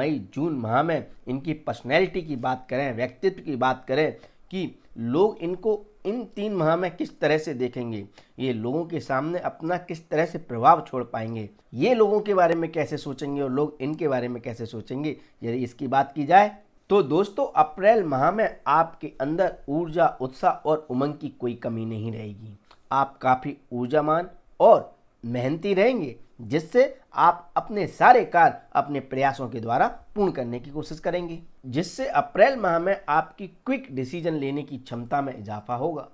मई जून माह में इनकी पर्सनैलिटी की बात करें, व्यक्तित्व की बात करें कि लोग इनको इन 3 माह में किस तरह से देखेंगे, ये लोगों के सामने अपना किस तरह से प्रभाव छोड़ पाएंगे, ये लोगों के बारे में कैसे सोचेंगे और लोग इनके बारे में कैसे सोचेंगे, यदि इसकी बात की जाए तो दोस्तों अप्रैल माह में आपके अंदर ऊर्जा, उत्साह और उमंग की कोई कमी नहीं रहेगी। आप काफ़ी ऊर्जावान और मेहनती रहेंगे, जिससे आप अपने सारे कार्य अपने प्रयासों के द्वारा पूर्ण करने की कोशिश करेंगे, जिससे अप्रैल माह में आपकी क्विक डिसीजन लेने की क्षमता में इजाफा होगा।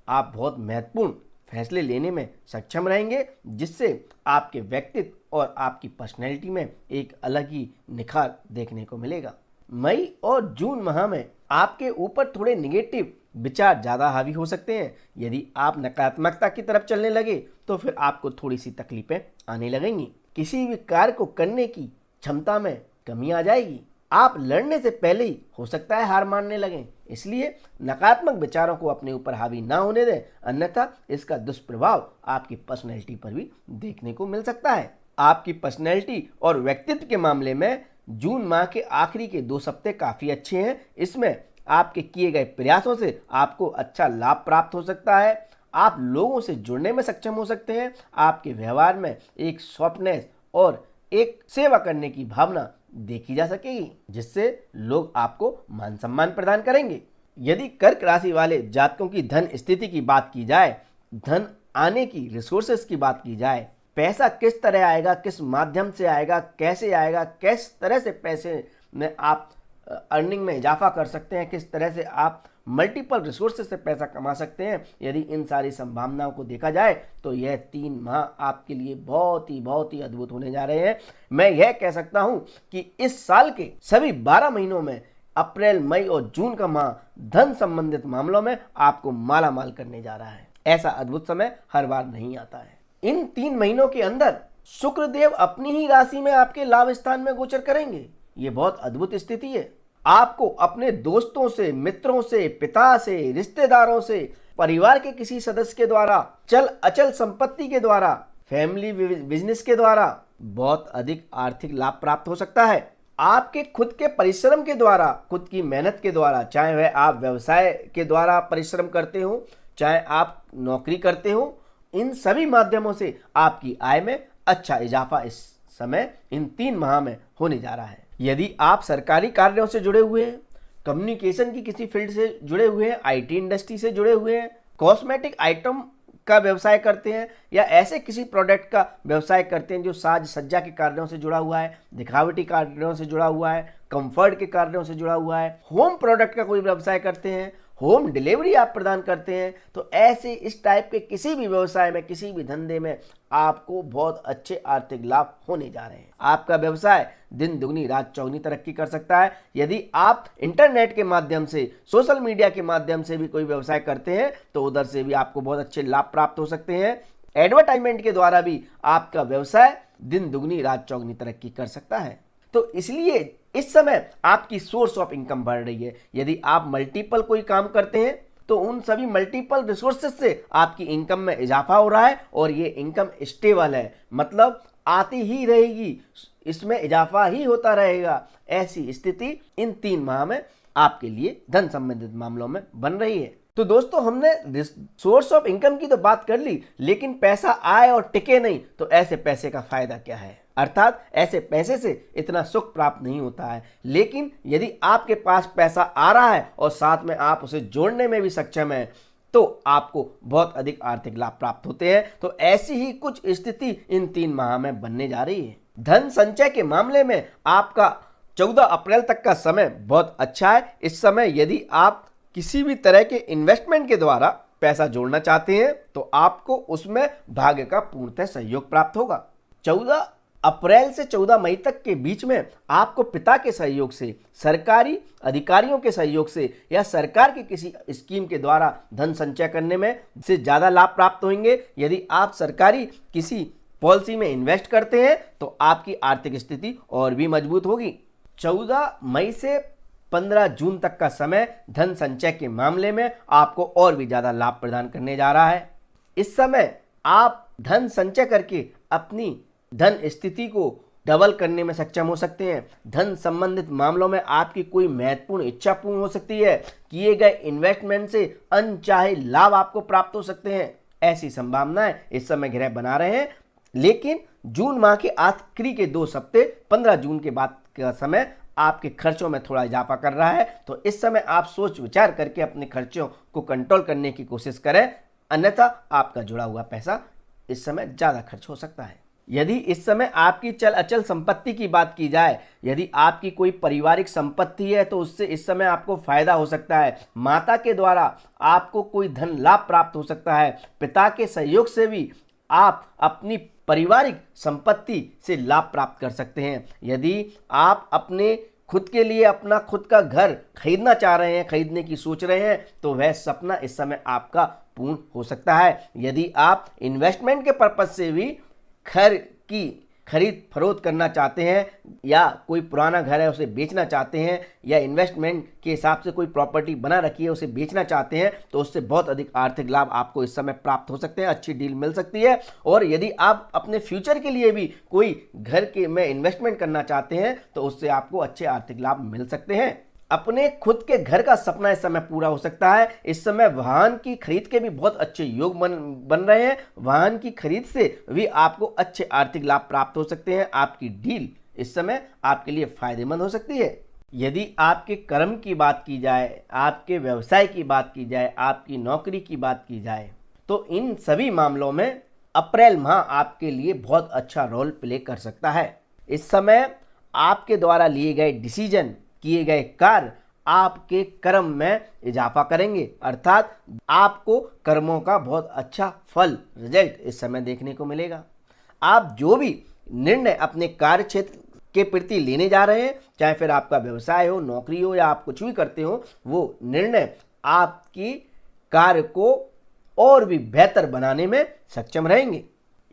आप बहुत महत्वपूर्ण फैसले लेने में सक्षम रहेंगे, जिससे आपके व्यक्तित्व और आपकी पर्सनैलिटी में एक अलग ही निखार देखने को मिलेगा। मई और जून माह में आपके ऊपर थोड़े निगेटिव विचार ज़्यादा हावी हो सकते हैं। यदि आप नकारात्मकता की तरफ चलने लगे तो फिर आपको थोड़ी सी तकलीफें आने लगेंगी। किसी भी कार्य को करने की क्षमता में कमी आ जाएगी। आप लड़ने से पहले ही हो सकता है हार मानने लगें, इसलिए नकारात्मक विचारों को अपने ऊपर हावी ना होने दें, अन्यथा इसका दुष्प्रभाव आपकी पर्सनैलिटी पर भी देखने को मिल सकता है। आपकी पर्सनैलिटी और व्यक्तित्व के मामले में जून माह के आखिरी के 2 सप्ताह काफ़ी अच्छे हैं। इसमें आपके किए गए प्रयासों से आपको अच्छा लाभ प्राप्त हो सकता है। आप लोगों से जुड़ने में सक्षम हो सकते हैं। आपके व्यवहार में एक सॉफ्टनेस और एक सेवा करने की भावना देखी जा सकेगी, जिससे लोग आपको मान सम्मान प्रदान करेंगे। यदि कर्क राशि वाले जातकों की धन स्थिति की बात की जाए, धन आने की रिसोर्सेस की बात की जाए, पैसा किस तरह आएगा, किस माध्यम से आएगा, कैसे आएगा, किस तरह से पैसे में आप अर्निंग में इजाफा कर सकते हैं, किस तरह से आप मल्टीपल रिसोर्सेज से पैसा कमा सकते हैं, यदि इन सारी संभावनाओं को देखा जाए तो यह 3 माह आपके लिए बहुत ही अद्भुत होने जा रहे हैं। मैं यह कह सकता हूं कि इस साल के सभी 12 महीनों में अप्रैल, मई और जून का माह धन संबंधित मामलों में आपको मालामाल करने जा रहा है। ऐसा अद्भुत समय हर बार नहीं आता है। इन 3 महीनों के अंदर शुक्रदेव अपनी ही राशि में आपके लाभ स्थान में गोचर करेंगे। ये बहुत अद्भुत स्थिति है। आपको अपने दोस्तों से, मित्रों से, पिता से, रिश्तेदारों से, परिवार के किसी सदस्य के द्वारा, चल अचल संपत्ति के द्वारा, फैमिली बिजनेस के द्वारा बहुत अधिक आर्थिक लाभ प्राप्त हो सकता है। आपके खुद के परिश्रम के द्वारा, खुद की मेहनत के द्वारा, चाहे वह आप व्यवसाय के द्वारा परिश्रम करते हो, चाहे आप नौकरी करते हो, इन सभी माध्यमों से आपकी आय में अच्छा इजाफा इस समय इन 3 माह में होने जा रहा है। यदि आप सरकारी कार्यों से जुड़े हुए हैं, कम्युनिकेशन की किसी फील्ड से जुड़े हुए हैं, आईटी इंडस्ट्री से जुड़े हुए हैं, कॉस्मेटिक आइटम का व्यवसाय करते हैं या ऐसे किसी प्रोडक्ट का व्यवसाय करते हैं जो साज सज्जा के कार्यों से जुड़ा हुआ है, दिखावटी कार्यों से जुड़ा हुआ है, कंफर्ट के कार्यों से जुड़ा हुआ है, होम प्रोडक्ट का कोई व्यवसाय करते हैं, होम डिलीवरी आप प्रदान करते हैं, तो ऐसे इस टाइप के किसी भी व्यवसाय में, किसी भी धंधे में आपको बहुत अच्छे आर्थिक लाभ होने जा रहे हैं। आपका व्यवसाय दिन दुगनी रात चौगनी तरक्की कर सकता है। यदि आप इंटरनेट के माध्यम से, सोशल मीडिया के माध्यम से भी कोई व्यवसाय करते हैं तो उधर से भी आपको बहुत अच्छे लाभ प्राप्त हो सकते हैं। एडवर्टाइजमेंट के द्वारा भी आपका व्यवसाय दिन दुगनी रात चौगनी तरक्की कर सकता है। तो इसलिए इस समय आपकी सोर्स ऑफ इनकम बढ़ रही है। यदि आप मल्टीपल कोई काम करते हैं तो उन सभी मल्टीपल रिसोर्सेज से आपकी इनकम में इजाफा हो रहा है और ये इनकम स्टेबल है, मतलब आती ही रहेगी, इसमें इजाफा ही होता रहेगा। ऐसी स्थिति इन 3 माह में आपके लिए धन संबंधित मामलों में बन रही है। तो दोस्तों हमने सोर्स ऑफ इनकम की तो बात कर ली, लेकिन पैसा आए और टिके नहीं तो ऐसे पैसे का फायदा क्या है? अर्थात ऐसे पैसे से इतना सुख प्राप्त नहीं होता है। लेकिन यदि आपके पास पैसा आ रहा है और साथ में आप उसे जोड़ने में भी सक्षम है तो आपको बहुत अधिक आर्थिक लाभ प्राप्त होते हैं। तो ऐसी ही कुछ स्थिति इन 3 माह में बनने जा रही है। धन संचय के मामले में आपका 14 अप्रैल तक का समय बहुत अच्छा है। इस समय यदि आप किसी भी तरह के इन्वेस्टमेंट के द्वारा पैसा जोड़ना चाहते हैं तो आपको उसमें भाग्य का पूर्णतः सहयोग प्राप्त होगा। 14 अप्रैल से 14 मई तक के बीच में आपको पिता के सहयोग से, सरकारी अधिकारियों के सहयोग से या सरकार की किसी स्कीम के द्वारा धन संचय करने में से ज़्यादा लाभ प्राप्त होंगे। यदि आप सरकारी किसी पॉलिसी में इन्वेस्ट करते हैं तो आपकी आर्थिक स्थिति और भी मजबूत होगी। 14 मई से 15 जून तक का समय धन संचय के मामले में आपको और भी ज़्यादा लाभ प्रदान करने जा रहा है। इस समय आप धन संचय करके अपनी धन स्थिति को डबल करने में सक्षम हो सकते हैं। धन संबंधित मामलों में आपकी कोई महत्वपूर्ण इच्छा पूर्ण हो सकती है। किए गए इन्वेस्टमेंट से अनचाहे लाभ आपको प्राप्त हो सकते हैं। ऐसी संभावनाएं इस समय ग्रह बना रहे हैं, लेकिन जून माह के आखिरी के 2 हफ्ते 15 जून के बाद का समय आपके खर्चों में थोड़ा इजाफा कर रहा है। तो इस समय आप सोच विचार करके अपने खर्चों को कंट्रोल करने की कोशिश करें, अन्यथा आपका जुड़ा हुआ पैसा इस समय ज़्यादा खर्च हो सकता है। यदि इस समय आपकी चल अचल संपत्ति की बात की जाए, यदि आपकी कोई पारिवारिक संपत्ति है तो उससे इस समय आपको फायदा हो सकता है। माता के द्वारा आपको कोई धन लाभ प्राप्त हो सकता है। पिता के सहयोग से भी आप अपनी पारिवारिक संपत्ति से लाभ प्राप्त कर सकते हैं। यदि आप अपने खुद के लिए अपना खुद का घर खरीदना चाह रहे हैं, खरीदने की सोच रहे हैं, तो वह सपना इस समय आपका पूर्ण हो सकता है। यदि आप इन्वेस्टमेंट के पर्पज से भी घर की खरीद फरोख्त करना चाहते हैं, या कोई पुराना घर है उसे बेचना चाहते हैं, या इन्वेस्टमेंट के हिसाब से कोई प्रॉपर्टी बना रखी है उसे बेचना चाहते हैं, तो उससे बहुत अधिक आर्थिक लाभ आपको इस समय प्राप्त हो सकते हैं। अच्छी डील मिल सकती है। और यदि आप अपने फ्यूचर के लिए भी कोई घर के में इन्वेस्टमेंट करना चाहते हैं तो उससे आपको अच्छे आर्थिक लाभ मिल सकते हैं। अपने खुद के घर का सपना इस समय पूरा हो सकता है। इस समय वाहन की खरीद के भी बहुत अच्छे योग बन रहे हैं। वाहन की खरीद से भी आपको अच्छे आर्थिक लाभ प्राप्त हो सकते हैं। आपकी डील इस समय आपके लिए फायदेमंद हो सकती है। यदि आपके कर्म की बात की जाए, आपके व्यवसाय की बात की जाए, आपकी नौकरी की बात की जाए, तो इन सभी मामलों में अप्रैल माह आपके लिए बहुत अच्छा रोल प्ले कर सकता है। इस समय आपके द्वारा लिए गए डिसीजन, किए गए कार्य आपके कर्म में इजाफा करेंगे, अर्थात आपको कर्मों का बहुत अच्छा फल, रिजल्ट इस समय देखने को मिलेगा। आप जो भी निर्णय अपने कार्य क्षेत्र के प्रति लेने जा रहे हैं, चाहे फिर आपका व्यवसाय हो, नौकरी हो, या आप कुछ भी करते हो, वो निर्णय आपकी कार्य को और भी बेहतर बनाने में सक्षम रहेंगे।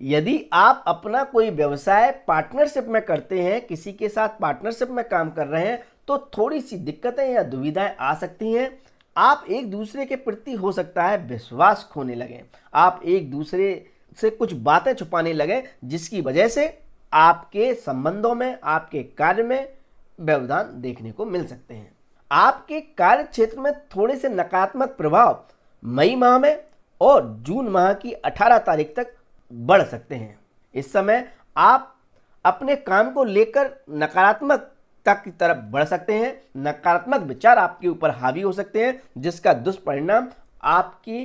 यदि आप अपना कोई व्यवसाय पार्टनरशिप में करते हैं, किसी के साथ पार्टनरशिप में काम कर रहे हैं, तो थोड़ी सी दिक्कतें या दुविधाएं आ सकती हैं। आप एक दूसरे के प्रति हो सकता है विश्वास खोने लगे, आप एक दूसरे से कुछ बातें छुपाने लगे, जिसकी वजह से आपके संबंधों में, आपके कार्य में व्यवधान देखने को मिल सकते हैं। आपके कार्य क्षेत्र में थोड़े से नकारात्मक प्रभाव मई माह में और जून माह की 18 तारीख तक बढ़ सकते हैं। इस समय आप अपने काम को लेकर नकारात्मकता की तरफ बढ़ सकते हैं। नकारात्मक विचार आपके ऊपर हावी हो सकते हैं, जिसका दुष्परिणाम आपकी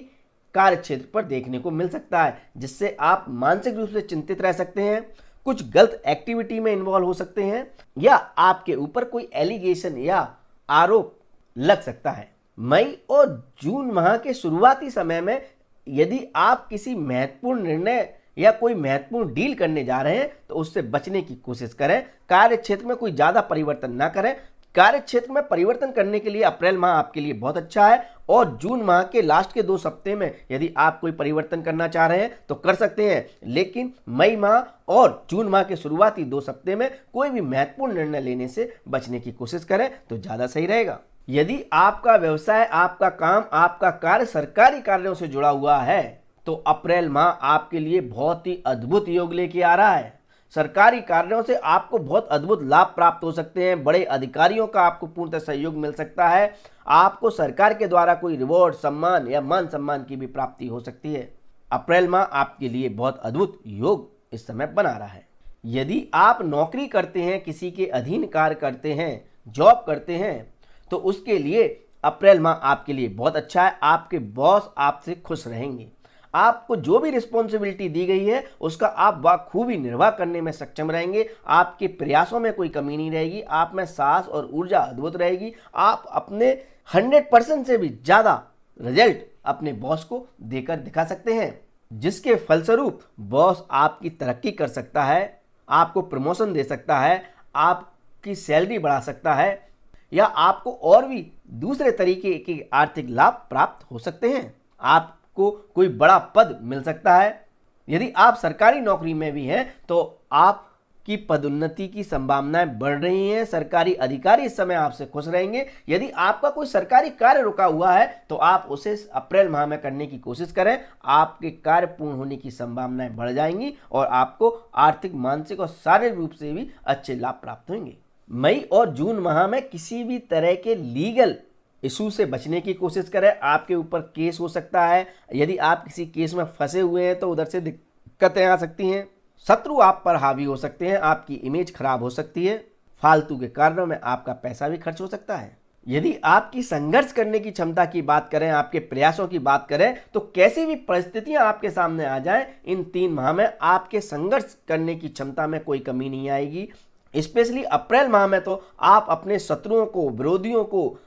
कार्य क्षेत्र पर देखने को मिल सकता है, जिससे आप मानसिक रूप से चिंतित रह सकते हैं, कुछ गलत एक्टिविटी में इन्वॉल्व हो सकते हैं, या आपके ऊपर कोई एलिगेशन या आरोप लग सकता है। मई और जून माह के शुरुआती समय में यदि आप किसी महत्वपूर्ण निर्णय या कोई महत्वपूर्ण डील करने जा रहे हैं तो उससे बचने की कोशिश करें। कार्य क्षेत्र में कोई ज़्यादा परिवर्तन ना करें। कार्य क्षेत्र में परिवर्तन करने के लिए अप्रैल माह आपके लिए बहुत अच्छा है, और जून माह के लास्ट के 2 हफ्ते में यदि आप कोई परिवर्तन करना चाह रहे हैं तो कर सकते हैं, लेकिन मई माह और जून माह के शुरुआती 2 हफ्ते में कोई भी महत्वपूर्ण निर्णय लेने से बचने की कोशिश करें तो ज़्यादा सही रहेगा। यदि आपका व्यवसाय, आपका काम, आपका कार्य सरकारी कार्यों से जुड़ा हुआ है तो अप्रैल माह आपके लिए बहुत ही अद्भुत योग लेके आ रहा है। सरकारी कार्यों से आपको बहुत अद्भुत लाभ प्राप्त हो सकते हैं। बड़े अधिकारियों का आपको पूर्णतः सहयोग मिल सकता है। आपको सरकार के द्वारा कोई रिवॉर्ड, सम्मान या मान सम्मान की भी प्राप्ति हो सकती है। अप्रैल माह आपके लिए बहुत अद्भुत योग इस समय बना रहा है। यदि आप नौकरी करते हैं, किसी के अधीन कार्य करते हैं, जॉब करते हैं, तो उसके लिए अप्रैल माह आपके लिए बहुत अच्छा है। आपके बॉस आपसे खुश रहेंगे। आपको जो भी रिस्पॉन्सिबिलिटी दी गई है उसका आप बखूबी निर्वाह करने में सक्षम रहेंगे। आपके प्रयासों में कोई कमी नहीं रहेगी। आप में साहस और ऊर्जा अद्भुत रहेगी। आप अपने 100% से भी ज़्यादा रिजल्ट अपने बॉस को देकर दिखा सकते हैं, जिसके फलस्वरूप बॉस आपकी तरक्की कर सकता है, आपको प्रमोशन दे सकता है, आपकी सैलरी बढ़ा सकता है, या आपको और भी दूसरे तरीके के आर्थिक लाभ प्राप्त हो सकते हैं। आपको कोई बड़ा पद मिल सकता है। यदि आप सरकारी नौकरी में भी हैं तो आप की पदोन्नति की संभावनाएं बढ़ रही हैं। सरकारी अधिकारी इस समय आपसे खुश रहेंगे। यदि आपका कोई सरकारी कार्य रुका हुआ है तो आप उसे अप्रैल माह में करने की कोशिश करें। आपके कार्य पूर्ण होने की संभावनाएं बढ़ जाएंगी और आपको आर्थिक, मानसिक और शारीरिक रूप से भी अच्छे लाभ प्राप्त होंगे। मई और जून माह में किसी भी तरह के लीगल इशू से बचने की कोशिश करें। आपके ऊपर केस हो सकता है। यदि आप किसी केस में फंसे हुए हैं तो उधर से दिक्कतें आ सकती हैं। शत्रु आप पर हावी हो सकते हैं। आपकी इमेज खराब हो सकती है। फालतू के कारणों में आपका पैसा भी खर्च हो सकता है। यदि आपकी संघर्ष करने की क्षमता की बात करें, आपके प्रयासों की बात करें, तो कैसी भी परिस्थितियां आपके सामने आ जाएं, इन 3 माह में आपके संघर्ष करने की क्षमता में कोई कमी नहीं आएगी। स्पेशली अप्रैल माह में तो आप अपने शत्रुओं को, विरोधियों को,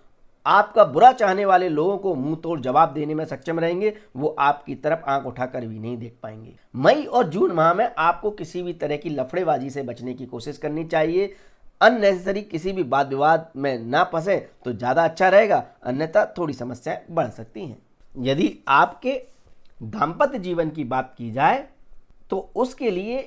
आपका बुरा चाहने वाले लोगों को मुंह तोड़ जवाब देने में सक्षम रहेंगे। वो आपकी तरफ आंख उठाकर भी नहीं देख पाएंगे। मई और जून माह में आपको किसी भी तरह की लफड़ेबाजी से बचने की कोशिश करनी चाहिए। अननेसेसरी किसी भी वाद विवाद में ना फंसे तो ज़्यादा अच्छा रहेगा, अन्यथा थोड़ी समस्याएं बढ़ सकती हैं। यदि आपके दाम्पत्य जीवन की बात की जाए तो उसके लिए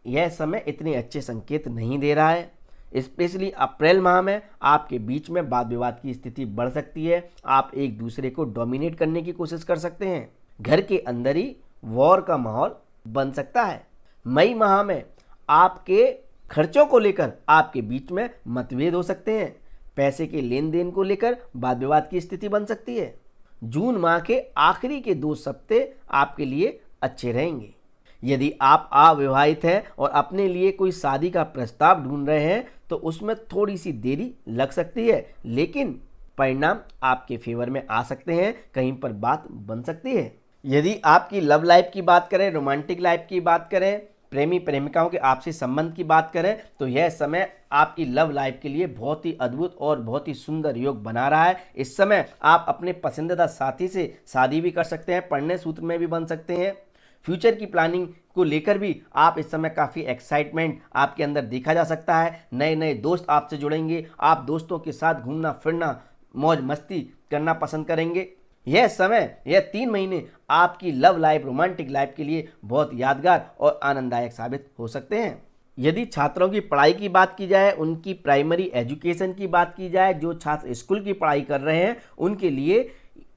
यह समय इतने अच्छे संकेत नहीं दे रहा है। स्पेशली अप्रैल माह में आपके बीच में वाद विवाद की स्थिति बढ़ सकती है। आप एक दूसरे को डोमिनेट करने की कोशिश कर सकते हैं। घर के अंदर ही वॉर का माहौल बन सकता है। मई माह में आपके खर्चों को लेकर आपके बीच में मतभेद हो सकते हैं। पैसे के लेन देन को लेकर वाद विवाद की स्थिति बन सकती है। जून माह के आखिरी के 2 हफ्ते आपके लिए अच्छे रहेंगे। यदि आप अविवाहित हैं और अपने लिए कोई शादी का प्रस्ताव ढूंढ रहे हैं तो उसमें थोड़ी सी देरी लग सकती है, लेकिन परिणाम आपके फेवर में आ सकते हैं। कहीं पर बात बन सकती है। यदि आपकी लव लाइफ की बात करें, रोमांटिक लाइफ की बात करें, प्रेमी प्रेमिकाओं के आपसी संबंध की बात करें, तो यह समय आपकी लव लाइफ के लिए बहुत ही अद्भुत और बहुत ही सुंदर योग बना रहा है। इस समय आप अपने पसंदीदा साथी से शादी भी कर सकते हैं, पढ़ने सूत्र में भी बन सकते हैं। फ्यूचर की प्लानिंग को लेकर भी आप इस समय काफ़ी एक्साइटमेंट आपके अंदर देखा जा सकता है। नए नए दोस्त आपसे जुड़ेंगे। आप दोस्तों के साथ घूमना फिरना, मौज मस्ती करना पसंद करेंगे। यह समय, यह 3 महीने आपकी लव लाइफ, रोमांटिक लाइफ के लिए बहुत यादगार और आनंददायक साबित हो सकते हैं। यदि छात्रों की पढ़ाई की बात की जाए, उनकी प्राइमरी एजुकेशन की बात की जाए, जो छात्र स्कूल की पढ़ाई कर रहे हैं उनके लिए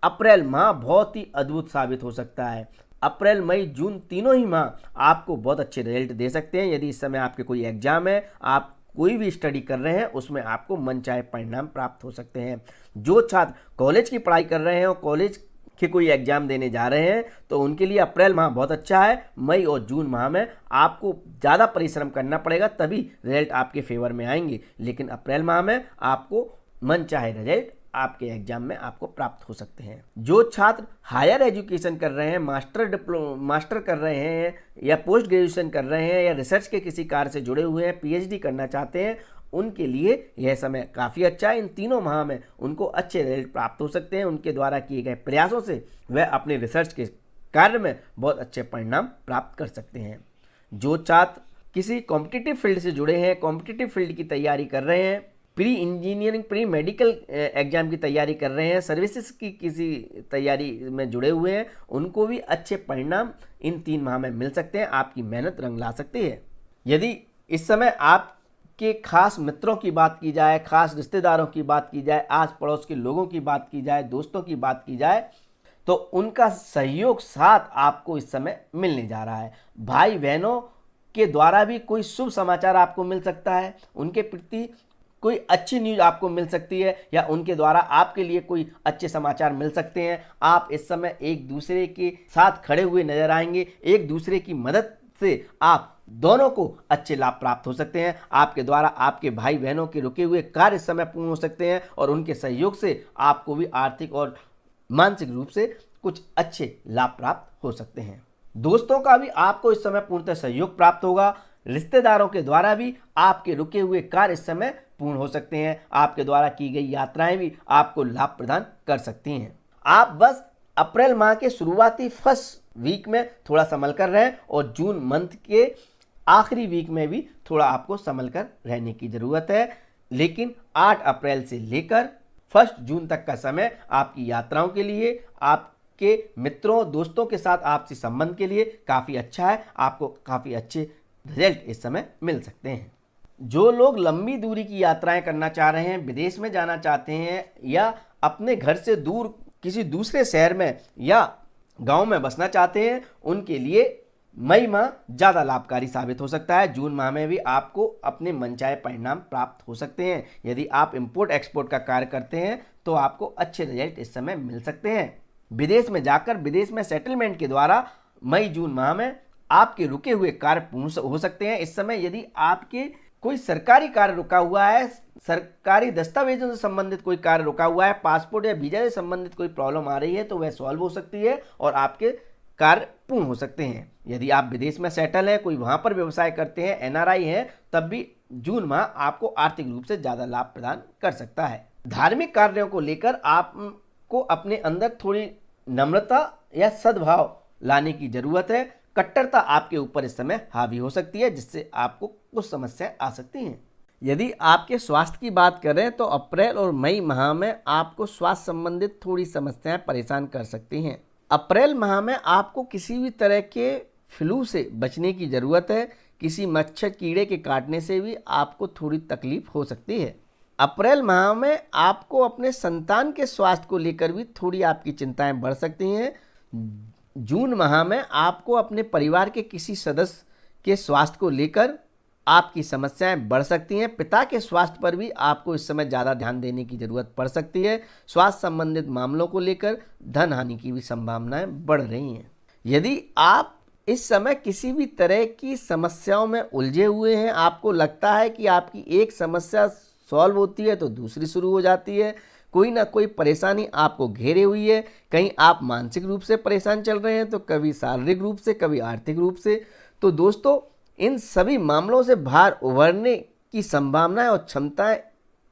अप्रैल माह बहुत ही अद्भुत साबित हो सकता है। अप्रैल, मई, जून तीनों ही माह आपको बहुत अच्छे रिजल्ट दे सकते हैं। यदि इस समय आपके कोई एग्जाम है, आप कोई भी स्टडी कर रहे हैं, उसमें आपको मनचाहे परिणाम प्राप्त हो सकते हैं। जो छात्र कॉलेज की पढ़ाई कर रहे हैं और कॉलेज के कोई एग्जाम देने जा रहे हैं तो उनके लिए अप्रैल माह बहुत अच्छा है। मई और जून माह में आपको ज़्यादा परिश्रम करना पड़ेगा, तभी रिजल्ट आपके फेवर में आएंगे। लेकिन अप्रैल माह में आपको मनचाहे रिजल्ट आपके एग्जाम में आपको प्राप्त हो सकते हैं। जो छात्र हायर एजुकेशन कर रहे हैं, मास्टर कर रहे हैं या पोस्ट ग्रेजुएशन कर रहे हैं या रिसर्च के किसी कार्य से जुड़े हुए हैं, पीएचडी करना चाहते हैं, उनके लिए यह समय काफ़ी अच्छा है। इन तीनों माह में उनको अच्छे रिजल्ट प्राप्त हो सकते हैं। उनके द्वारा किए गए प्रयासों से वह अपने रिसर्च के कार्य में बहुत अच्छे परिणाम प्राप्त कर सकते हैं। जो छात्र किसी कॉम्पिटिटिव फील्ड से जुड़े हैं, कॉम्पिटिटिव फील्ड की तैयारी कर रहे हैं, pre engineering, pre medical exam की तैयारी कर रहे हैं, सर्विसेज की किसी तैयारी में जुड़े हुए हैं, उनको भी अच्छे परिणाम इन 3 माह में मिल सकते हैं। आपकी मेहनत रंग ला सकती है। यदि इस समय आपके खास मित्रों की बात की जाए, खास रिश्तेदारों की बात की जाए, आस पड़ोस के लोगों की बात की जाए, दोस्तों की बात की जाए, तो उनका सहयोग साथ आपको इस समय मिलने जा रहा है। भाई बहनों के द्वारा भी कोई शुभ समाचार आपको मिल सकता है। उनके प्रति कोई अच्छी न्यूज़ आपको मिल सकती है या उनके द्वारा आपके लिए कोई अच्छे समाचार मिल सकते हैं। आप इस समय एक दूसरे के साथ खड़े हुए नजर आएंगे। एक दूसरे की मदद से आप दोनों को अच्छे लाभ प्राप्त हो सकते हैं। आपके द्वारा आपके भाई बहनों के रुके हुए कार्य इस समय पूर्ण हो सकते हैं और उनके सहयोग से आपको भी आर्थिक और मानसिक रूप से कुछ अच्छे लाभ प्राप्त हो सकते हैं। दोस्तों का भी आपको इस समय पूर्णतः सहयोग प्राप्त होगा। रिश्तेदारों के द्वारा भी आपके रुके हुए कार्य इस समय पूर्ण हो सकते हैं। आपके द्वारा की गई यात्राएं भी आपको लाभ प्रदान कर सकती हैं। आप बस अप्रैल माह के शुरुआती फर्स्ट वीक में थोड़ा संभल कर रहें और जून मंथ के आखिरी वीक में भी थोड़ा आपको संभल कर रहने की ज़रूरत है। लेकिन 8 अप्रैल से लेकर 1 जून तक का समय आपकी यात्राओं के लिए, आपके मित्रों दोस्तों के साथ आपसी संबंध के लिए काफ़ी अच्छा है। आपको काफ़ी अच्छे रिजल्ट इस समय मिल सकते हैं। जो लोग लंबी दूरी की यात्राएं करना चाह रहे हैं, विदेश में जाना चाहते हैं या अपने घर से दूर किसी दूसरे शहर में या गांव में बसना चाहते हैं, उनके लिए मई माह ज़्यादा लाभकारी साबित हो सकता है। जून माह में भी आपको अपने मनचाहे परिणाम प्राप्त हो सकते हैं। यदि आप इंपोर्ट एक्सपोर्ट का कार्य करते हैं तो आपको अच्छे रिजल्ट इस समय मिल सकते हैं। विदेश में जाकर विदेश में सेटलमेंट के द्वारा मई जून माह में आपके रुके हुए कार्य पूर्ण हो सकते हैं। इस समय यदि आपके कोई सरकारी कार्य रुका हुआ है, सरकारी दस्तावेजों से संबंधित कोई कार्य रुका हुआ है, पासपोर्ट या वीजा से संबंधित कोई प्रॉब्लम आ रही है, तो वह सॉल्व हो सकती है और आपके कार्य पूर्ण हो सकते हैं। यदि आप विदेश में सेटल हैं, कोई वहां पर व्यवसाय करते हैं, एनआरआई हैं, तब भी जून माह आपको आर्थिक रूप से ज़्यादा लाभ प्रदान कर सकता है। धार्मिक कार्यों को लेकर आपको अपने अंदर थोड़ी नम्रता या सद्भाव लाने की जरूरत है। कट्टरता आपके ऊपर इस समय हावी हो सकती है, जिससे आपको कुछ समस्याएं आ सकती हैं। यदि आपके स्वास्थ्य की बात करें तो अप्रैल और मई माह में आपको स्वास्थ्य संबंधित थोड़ी समस्याएं परेशान कर सकती हैं। अप्रैल माह में आपको किसी भी तरह के फ्लू से बचने की ज़रूरत है। किसी मच्छर कीड़े के काटने से भी आपको थोड़ी तकलीफ हो सकती है। अप्रैल माह में आपको अपने संतान के स्वास्थ्य को लेकर भी थोड़ी आपकी चिंताएं बढ़ सकती हैं। जून माह में आपको अपने परिवार के किसी सदस्य के स्वास्थ्य को लेकर आपकी समस्याएं बढ़ सकती हैं। पिता के स्वास्थ्य पर भी आपको इस समय ज़्यादा ध्यान देने की ज़रूरत पड़ सकती है। स्वास्थ्य संबंधित मामलों को लेकर धन हानि की भी संभावनाएं बढ़ रही हैं। यदि आप इस समय किसी भी तरह की समस्याओं में उलझे हुए हैं, आपको लगता है कि आपकी एक समस्या सॉल्व होती है तो दूसरी शुरू हो जाती है, कोई ना कोई परेशानी आपको घेरे हुई है, कहीं आप मानसिक रूप से परेशान चल रहे हैं तो कभी शारीरिक रूप से, कभी आर्थिक रूप से, तो दोस्तों इन सभी मामलों से बाहर उभरने की संभावनाएं और क्षमताएं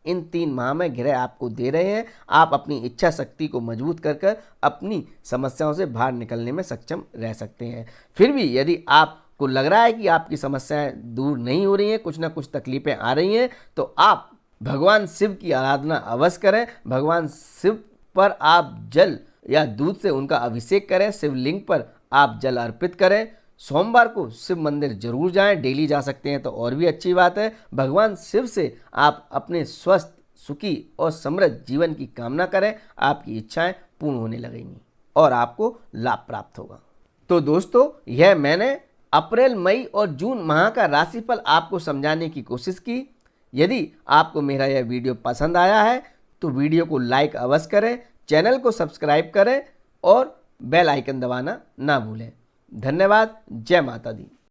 इन 3 माह में ग्रह आपको दे रहे हैं। आप अपनी इच्छा शक्ति को मजबूत कर अपनी समस्याओं से बाहर निकलने में सक्षम रह सकते हैं। फिर भी यदि आपको लग रहा है कि आपकी समस्याएं दूर नहीं हो रही हैं, कुछ ना कुछ तकलीफें आ रही हैं, तो आप भगवान शिव की आराधना अवश्य करें। भगवान शिव पर आप जल या दूध से उनका अभिषेक करें। शिवलिंग पर आप जल अर्पित करें। सोमवार को शिव मंदिर जरूर जाएं, डेली जा सकते हैं तो और भी अच्छी बात है। भगवान शिव से आप अपने स्वस्थ, सुखी और समृद्ध जीवन की कामना करें। आपकी इच्छाएं पूर्ण होने लगेंगी और आपको लाभ प्राप्त होगा। तो दोस्तों, यह मैंने अप्रैल, मई और जून माह का राशिफल आपको समझाने की कोशिश की। यदि आपको मेरा यह वीडियो पसंद आया है तो वीडियो को लाइक अवश्य करें, चैनल को सब्सक्राइब करें और बेल आइकन दबाना ना भूलें। धन्यवाद। जय माता दी।